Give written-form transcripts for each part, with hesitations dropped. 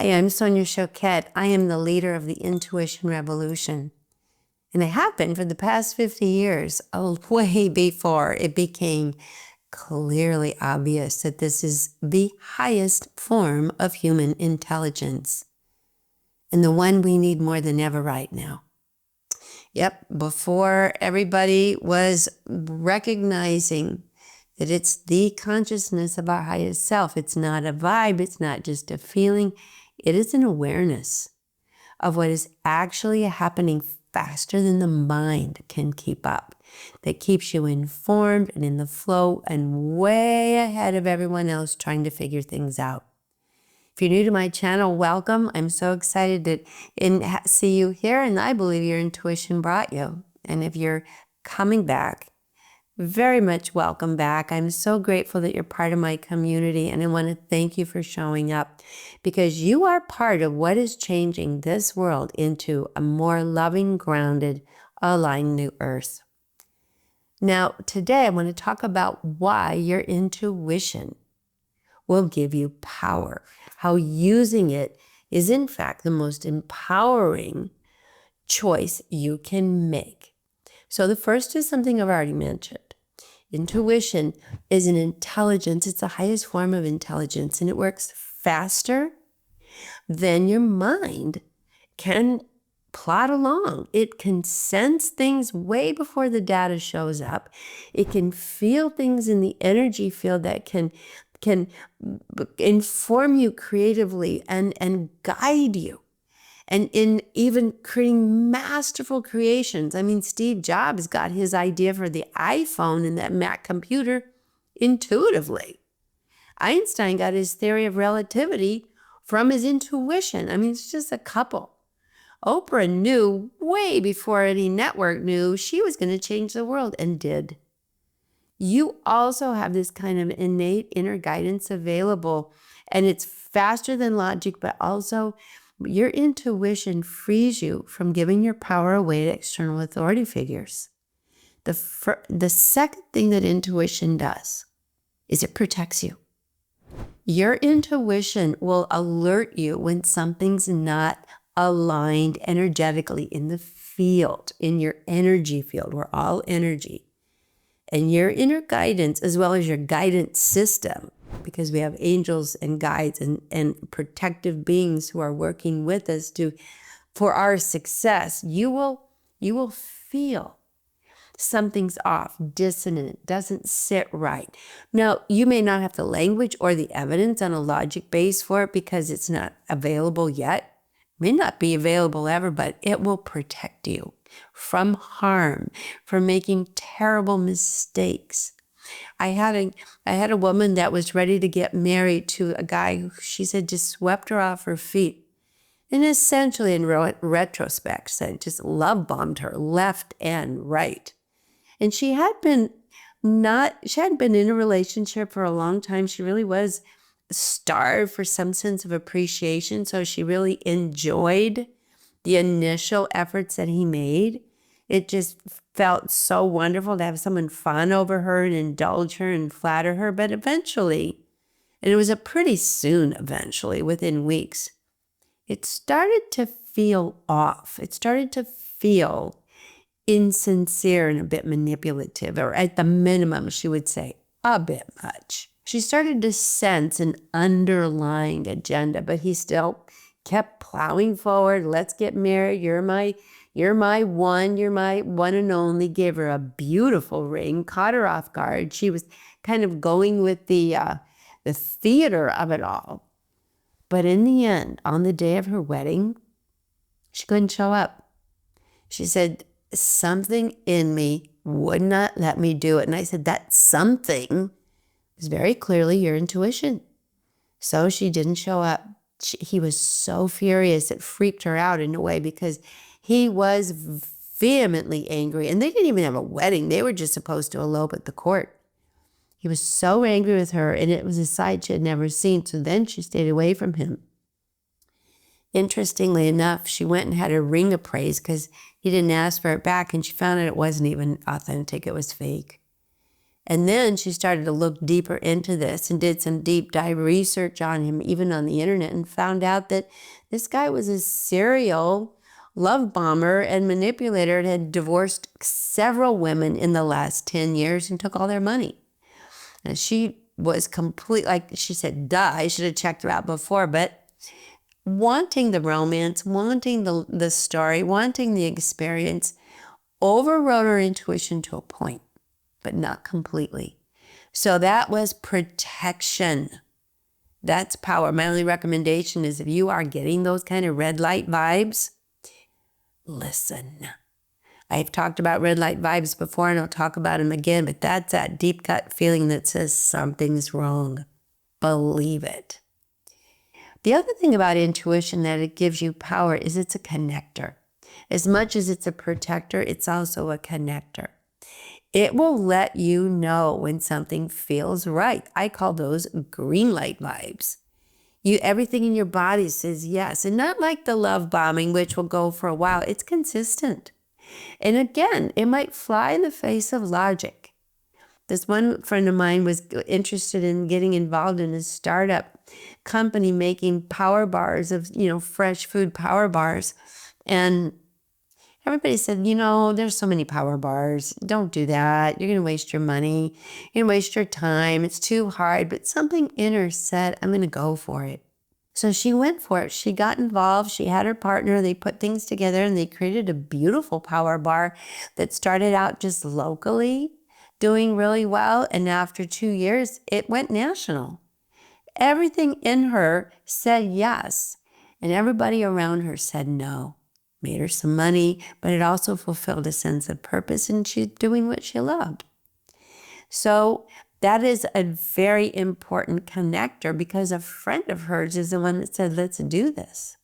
Hi, I'm Sonia Choquette. I am the leader of the Intuition Revolution. And I have been for the past 50 years, way before it became clearly obvious that this is the highest form of human intelligence and the one we need more than ever right now. Yep, before everybody was recognizing that it's the consciousness of our highest self. It's not a vibe. It's not just a feeling. It is an awareness of what is actually happening faster than the mind can keep up, that keeps you informed and in the flow and way ahead of everyone else trying to figure things out. If you're new to my channel, welcome. I'm so excited to see you here, and I believe your intuition brought you. And if you're coming back, very much welcome back. I'm so grateful that you're part of my community, and I want to thank you for showing up because you are part of what is changing this world into a more loving, grounded, aligned new earth. Now, today I want to talk about why your intuition will give you power, how using it is in fact the most empowering choice you can make. So the first is something I've already mentioned. Intuition is an intelligence. It's the highest form of intelligence, and it works faster than your mind can plot along. It can sense things way before the data shows up. It can feel things in the energy field that can inform you creatively and guide you. And in even creating masterful creations. I mean, Steve Jobs got his idea for the iPhone and that Mac computer intuitively. Einstein got his theory of relativity from his intuition. I mean, it's just a couple. Oprah knew way before any network knew she was going to change the world, and did. You also have this kind of innate inner guidance available, and it's faster than logic, but also your intuition frees you from giving your power away to external authority figures. The second thing that intuition does is it protects you. Your intuition will alert you when something's not aligned energetically in the field, in your energy field. We're all energy. And your inner guidance, as well as your guidance system, because we have angels and guides and protective beings who are working with us for our success, you will feel something's off, dissonant, doesn't sit right. Now, you may not have the language or the evidence on a logic base for it because it's not available yet. It may not be available ever, but it will protect you from harm, from making terrible mistakes. I had a woman that was ready to get married to a guy who, she said, just swept her off her feet. And essentially, in retrospect, said just love bombed her left and right. And she hadn't been in a relationship for a long time. She really was starved for some sense of appreciation. So she really enjoyed the initial efforts that he made. It just felt so wonderful to have someone fawn over her and indulge her and flatter her. But eventually, and it was a pretty soon eventually, within weeks, it started to feel off. It started to feel insincere and a bit manipulative, or at the minimum, she would say, a bit much. She started to sense an underlying agenda, but he still kept plowing forward. Let's get married. You're my one and only. Gave her a beautiful ring, caught her off guard. She was kind of going with the theater of it all. But in the end, on the day of her wedding, she couldn't show up. She said, something in me would not let me do it. And I said, that something was very clearly your intuition. So she didn't show up. He was so furious, it freaked her out in a way because he was vehemently angry. And they didn't even have a wedding. They were just supposed to elope at the court. He was so angry with her, and it was a side she had never seen. So then she stayed away from him. Interestingly enough, she went and had her ring appraised because he didn't ask for it back, and she found out it wasn't even authentic. It was fake. And then she started to look deeper into this and did some deep dive research on him, even on the internet, and found out that this guy was a serial love bomber and manipulator and had divorced several women in the last 10 years and took all their money. And she was complete, like she said, duh, I should have checked her out before, but wanting the romance, wanting the story, wanting the experience, overrode her intuition to a point, but not completely. So that was protection. That's power. My only recommendation is if you are getting those kind of red light vibes, listen. I've talked about red light vibes before and I'll talk about them again, but that's that deep gut feeling that says something's wrong. Believe it. The other thing about intuition that it gives you power is it's a connector. As much as it's a protector, it's also a connector. It will let you know when something feels right. I call those green light vibes. Everything in your body says yes, and not like the love bombing, which will go for a while. It's consistent. And again, it might fly in the face of logic. This one friend of mine was interested in getting involved in a startup company making power bars of, fresh food power bars. And everybody said, there's so many power bars. Don't do that. You're going to waste your money. You're going to waste your time. It's too hard. But something in her said, I'm going to go for it. So she went for it. She got involved. She had her partner. They put things together and they created a beautiful power bar that started out just locally, doing really well. And after 2 years, it went national. Everything in her said yes. And everybody around her said no. Made her some money, but it also fulfilled a sense of purpose and she's doing what she loved. So that is a very important connector because a friend of hers is the one that said, let's do this.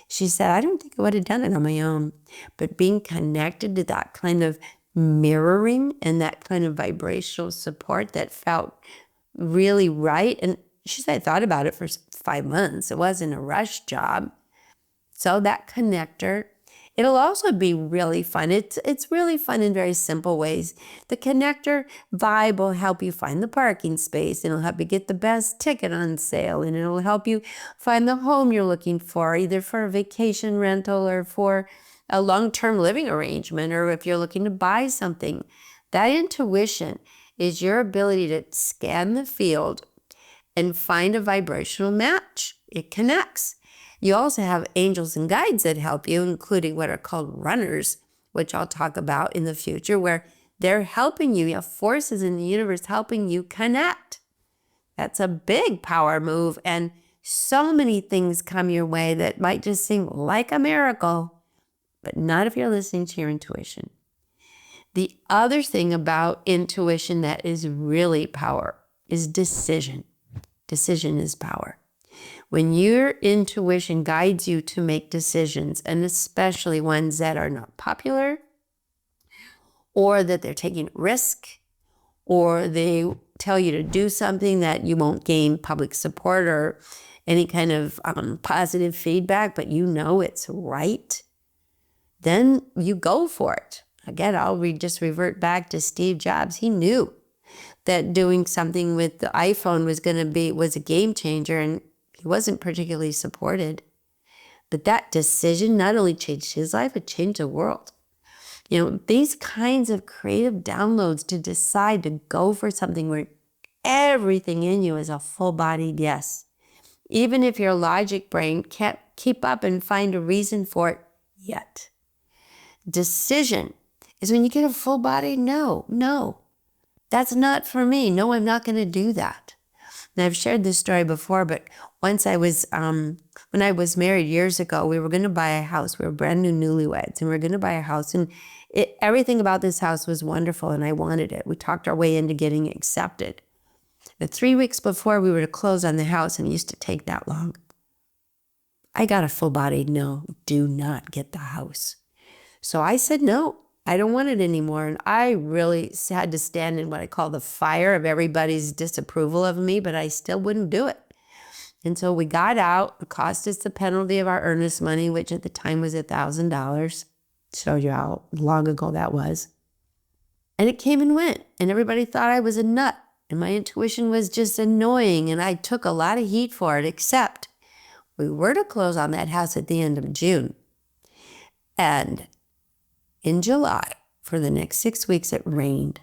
She said, I don't think I would have done it on my own, but being connected to that kind of mirroring and that kind of vibrational support that felt really right. And she said, I thought about it for 5 months. It wasn't a rush job. So that connector, it'll also be really fun. It's really fun in very simple ways. The connector vibe will help you find the parking space. It'll help you get the best ticket on sale. And it'll help you find the home you're looking for, either for a vacation rental or for a long-term living arrangement, or if you're looking to buy something. That intuition is your ability to scan the field and find a vibrational match. It connects. You also have angels and guides that help you, including what are called runners, which I'll talk about in the future, where they're helping you. You have forces in the universe helping you connect. That's a big power move, and so many things come your way that might just seem like a miracle, but not if you're listening to your intuition. The other thing about intuition that is really power is decision. Decision is power. When your intuition guides you to make decisions, and especially ones that are not popular, or that they're taking risk, or they tell you to do something that you won't gain public support or any kind of positive feedback, but you know it's right, then you go for it. Again, I'll just revert back to Steve Jobs. He knew that doing something with the iPhone was a game changer, and he wasn't particularly supported. But that decision not only changed his life, it changed the world. These kinds of creative downloads to decide to go for something where everything in you is a full-bodied yes. Even if your logic brain can't keep up and find a reason for it yet. Decision is when you get a full-bodied no. That's not for me. No, I'm not going to do that. And I've shared this story before, but once when I was married years ago, we were going to buy a house. We were brand new newlyweds, and we were going to buy a house. And everything about this house was wonderful, and I wanted it. We talked our way into getting accepted. But 3 weeks before we were to close on the house, and it used to take that long, I got a full-bodied no, do not get the house. So I said no. I don't want it anymore. And I really had to stand in what I call the fire of everybody's disapproval of me, but I still wouldn't do it. And so we got out. It cost us the penalty of our earnest money, which at the time was $1,000. Shows you how long ago that was. And it came and went, and everybody thought I was a nut, and my intuition was just annoying, and I took a lot of heat for it, except we were to close on that house at the end of June. And in July, for the next 6 weeks, it rained.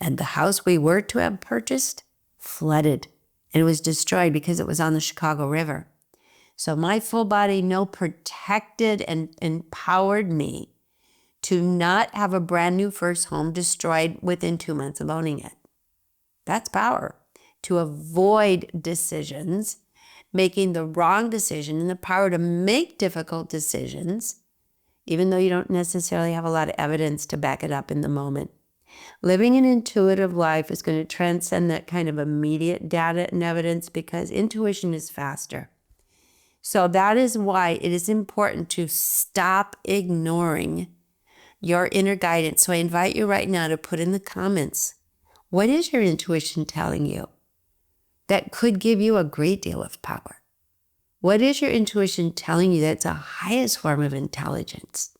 And the house we were to have purchased flooded. And it was destroyed because it was on the Chicago River. So my full body no protected and empowered me to not have a brand new first home destroyed within 2 months of owning it. That's power. To avoid decisions, making the wrong decision, and the power to make difficult decisions, even though you don't necessarily have a lot of evidence to back it up in the moment. Living an intuitive life is going to transcend that kind of immediate data and evidence because intuition is faster. So that is why it is important to stop ignoring your inner guidance. So I invite you right now to put in the comments, what is your intuition telling you that could give you a great deal of power? What is your intuition telling you that's a highest form of intelligence,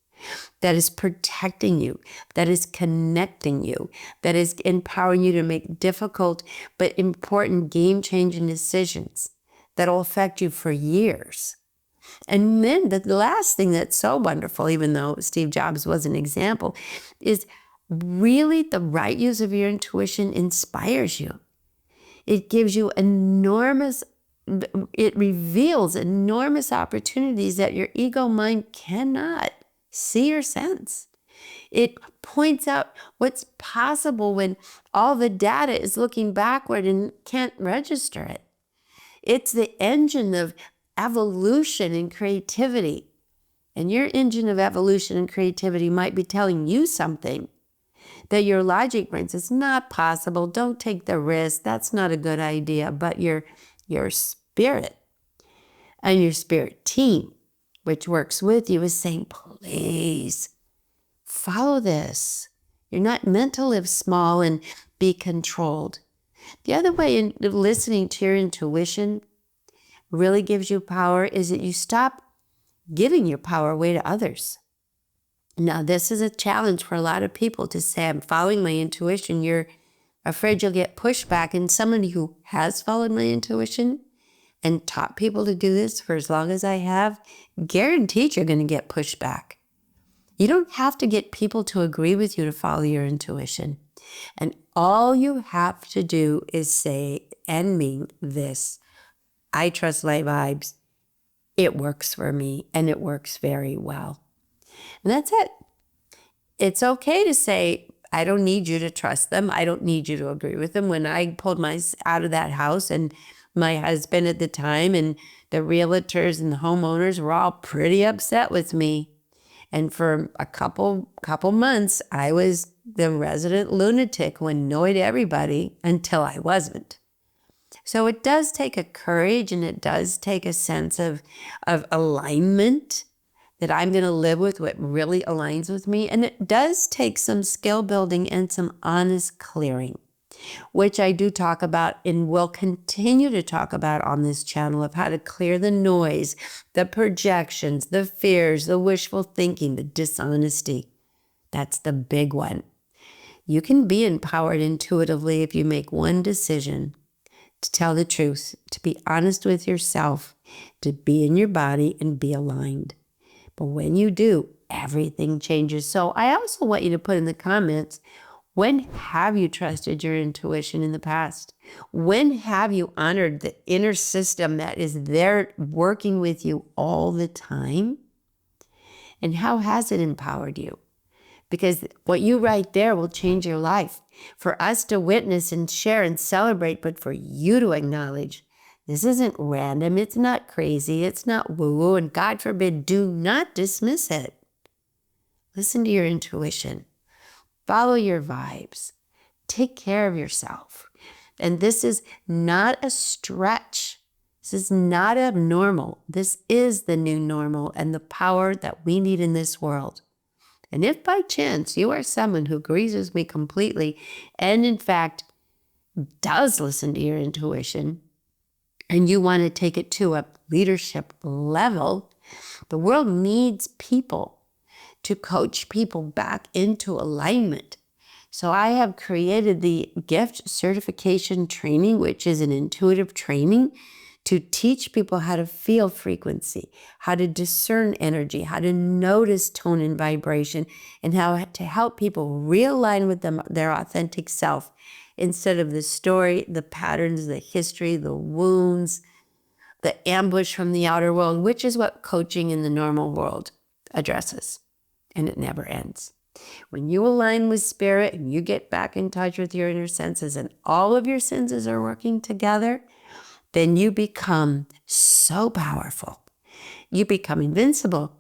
that is protecting you, that is connecting you, that is empowering you to make difficult but important game-changing decisions that will affect you for years? And then the last thing that's so wonderful, even though Steve Jobs was an example, is really the right use of your intuition inspires you. It gives you it reveals enormous opportunities that your ego mind cannot see or sense. It points out what's possible when all the data is looking backward and can't register it. It's the engine of evolution and creativity. And your engine of evolution and creativity might be telling you something that your logic brain says, not possible, don't take the risk, that's not a good idea. But your spirit and your spirit team, which works with you, is saying, please follow this. You're not meant to live small and be controlled. The other way in listening to your intuition really gives you power is that you stop giving your power away to others. Now, this is a challenge for a lot of people to say, I'm following my intuition. You're afraid you'll get pushback. And somebody who has followed my intuition and taught people to do this for as long as I have, guaranteed you're going to get pushback. You don't have to get people to agree with you to follow your intuition. And all you have to do is say and mean this: I trust my vibes. It works for me, and it works very well. And that's it. It's okay to say, I don't need you to trust them. I don't need you to agree with them. When I pulled out of that house, and my husband at the time and the realtors and the homeowners were all pretty upset with me. And for a couple months, I was the resident lunatic who annoyed everybody until I wasn't. So it does take a courage, and it does take a sense of alignment, that I'm going to live with what really aligns with me. And it does take some skill building and some honest clearing, which I do talk about and will continue to talk about on this channel, of how to clear the noise, the projections, the fears, the wishful thinking, the dishonesty. That's the big one. You can be empowered intuitively if you make one decision to tell the truth, to be honest with yourself, to be in your body and be aligned. But when you do, everything changes. So I also want you to put in the comments, when have you trusted your intuition in the past? When have you honored the inner system that is there working with you all the time? And how has it empowered you? Because what you write there will change your life. For us to witness and share and celebrate, but for you to acknowledge, this isn't random, it's not crazy, it's not woo-woo, and God forbid, do not dismiss it. Listen to your intuition. Follow your vibes. Take care of yourself. And this is not a stretch. This is not abnormal. This is the new normal and the power that we need in this world. And if by chance you are someone who agrees with me completely and in fact does listen to your intuition, and you want to take it to a leadership level, the world needs people to coach people back into alignment So I have created the gift certification training, which is an intuitive training to teach people how to feel frequency, how to discern energy, how to notice tone and vibration, and how to help people realign with their authentic self instead of the story, the patterns, the history, the wounds, the ambush from the outer world, which is what coaching in the normal world addresses. And it never ends. When you align with spirit and you get back in touch with your inner senses and all of your senses are working together, then you become so powerful. You become invincible,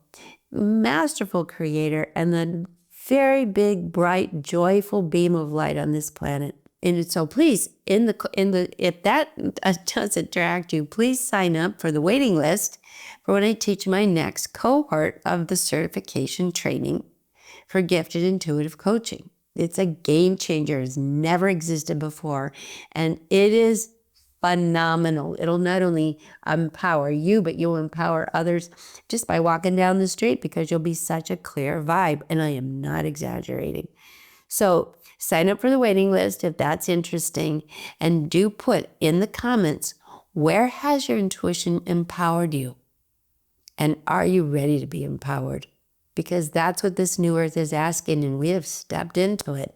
masterful creator, and the very big, bright, joyful beam of light on this planet. And so please, if that does attract you, please sign up for the waiting list for when I teach my next cohort of the certification training for gifted intuitive coaching. It's a game changer. It's never existed before. And it is phenomenal. It'll not only empower you, but you'll empower others just by walking down the street because you'll be such a clear vibe. And I am not exaggerating. So sign up for the waiting list if that's interesting. And do put in the comments, where has your intuition empowered you? And are you ready to be empowered? Because that's what this new earth is asking, and we have stepped into it.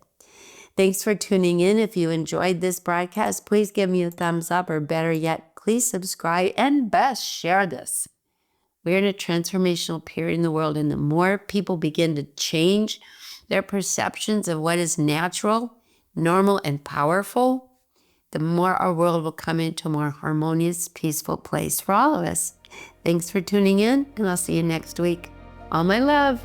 Thanks for tuning in. If you enjoyed this broadcast, please give me a thumbs up, or better yet, please subscribe, and best, share this. We're in a transformational period in the world, and the more people begin to change their perceptions of what is natural, normal, and powerful, the more our world will come into a more harmonious, peaceful place for all of us. Thanks for tuning in, and I'll see you next week. All my love.